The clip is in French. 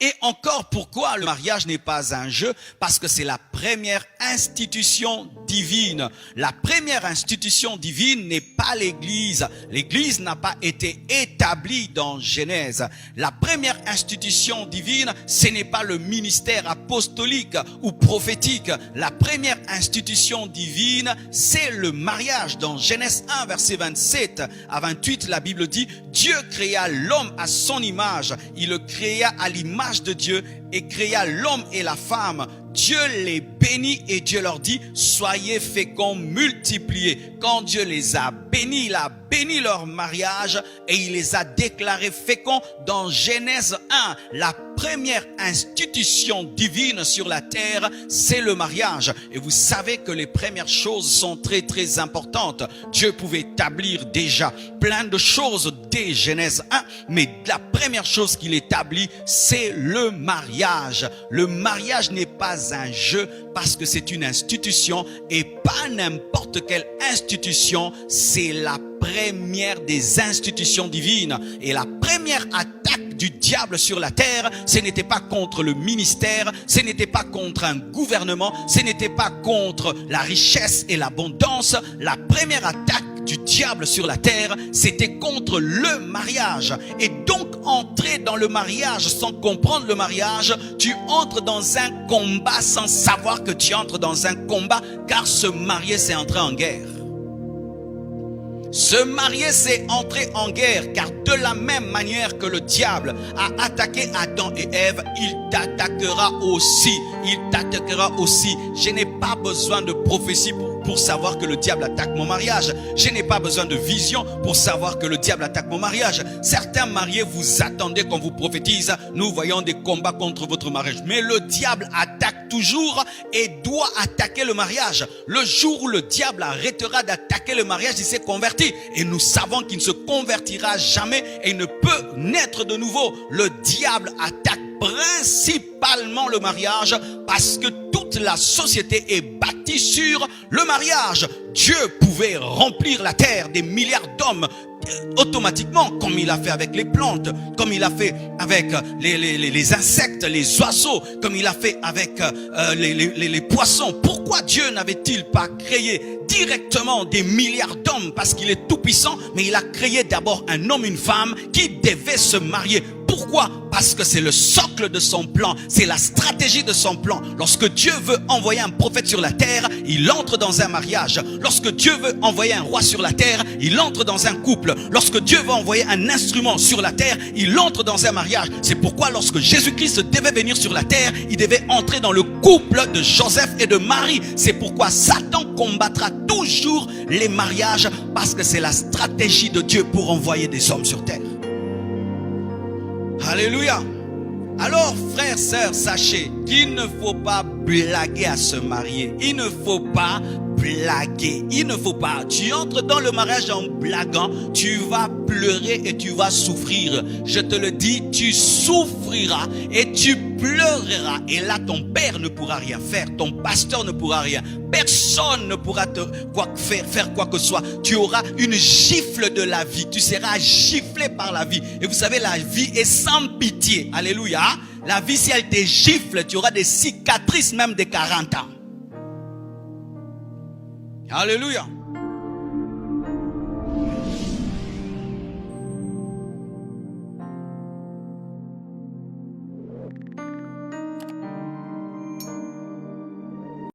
Et encore, pourquoi le mariage n'est pas un jeu? Parce que c'est la première institution divine. La première institution divine n'est pas l'Église. L'Église n'a pas été établie dans Genèse. La première institution divine, ce n'est pas le ministère apostolique ou prophétique. La première institution divine, c'est le mariage. Dans Genèse 1, verset 27 à 28, la Bible dit, Dieu créa l'homme à son image. Il le créa à l'image de Dieu et créa l'homme et la femme. Dieu les bénit et Dieu leur dit, soyez féconds, multipliez. Quand Dieu les a bénis, il a béni leur mariage et il les a déclarés féconds. Dans Genèse 1, la première institution divine sur la terre, c'est le mariage. Et vous savez que les premières choses sont très importantes. Dieu pouvait établir déjà plein de choses dès Genèse 1, mais la première chose qu'il établit, c'est le mariage. Le mariage n'est pas un jeu parce que c'est une institution et pas n'importe quelle institution, c'est la première des institutions divines. Et la première attaque du diable sur la terre, ce n'était pas contre le ministère, ce n'était pas contre un gouvernement, ce n'était pas contre la richesse et l'abondance. La première attaque du diable sur la terre, c'était contre le mariage. Et donc, entrer dans le mariage sans comprendre le mariage, tu entres dans un combat sans savoir que tu entres dans un combat, car se marier, c'est entrer en guerre. Se marier, c'est entrer en guerre, car de la même manière que le diable a attaqué Adam et Ève, il t'attaquera aussi. Il t'attaquera aussi. Je n'ai pas besoin de prophétie pour savoir que le diable attaque mon mariage. Je n'ai pas besoin de vision pour savoir que le diable attaque mon mariage. Certains mariés, vous attendez qu'on vous prophétise. Nous voyons des combats contre votre mariage. Mais le diable attaque toujours et doit attaquer le mariage. Le jour où le diable arrêtera d'attaquer le mariage, il s'est converti. Et nous savons qu'il ne se convertira jamais et il ne peut naître de nouveau. Le diable attaque principalement le mariage parce que toute la société est bâtie sur le mariage. Dieu pouvait remplir la terre des milliards d'hommes automatiquement, comme il a fait avec les plantes, comme il a fait avec les insectes, les oiseaux, comme il a fait avec les poissons. Pourquoi Dieu n'avait-il pas créé directement des milliards d'hommes? Parce qu'il est tout puissant, mais il a créé d'abord un homme, une femme qui devaient se marier. Pourquoi? Parce que c'est le socle de son plan, c'est la stratégie de son plan. Lorsque Dieu veut envoyer un prophète sur la terre, il entre dans un mariage. Lorsque Dieu veut envoyer un roi sur la terre, il entre dans un couple. Lorsque Dieu veut envoyer un instrument sur la terre, il entre dans un mariage. C'est pourquoi lorsque Jésus-Christ devait venir sur la terre, il devait entrer dans le couple de Joseph et de Marie. C'est pourquoi Satan combattra toujours les mariages, parce que c'est la stratégie de Dieu pour envoyer des hommes sur terre. Alléluia. Alors, frères, sœurs, sachez qu'il ne faut pas blaguer à se marier. Il ne faut pas blaguer. Il ne faut pas. Tu entres dans le mariage en blaguant, tu vas pleurer et tu vas souffrir. Je te le dis, tu souffriras et tu pleureras. Et là, ton père ne pourra rien faire. Ton pasteur ne pourra rien. Personne ne pourra te faire quoi que ce soit. Tu auras une gifle de la vie. Tu seras giflé par la vie. Et vous savez, la vie est sans pitié. Alléluia. La vie, si elle te gifle, tu auras des cicatrices même de 40 ans. Alléluia.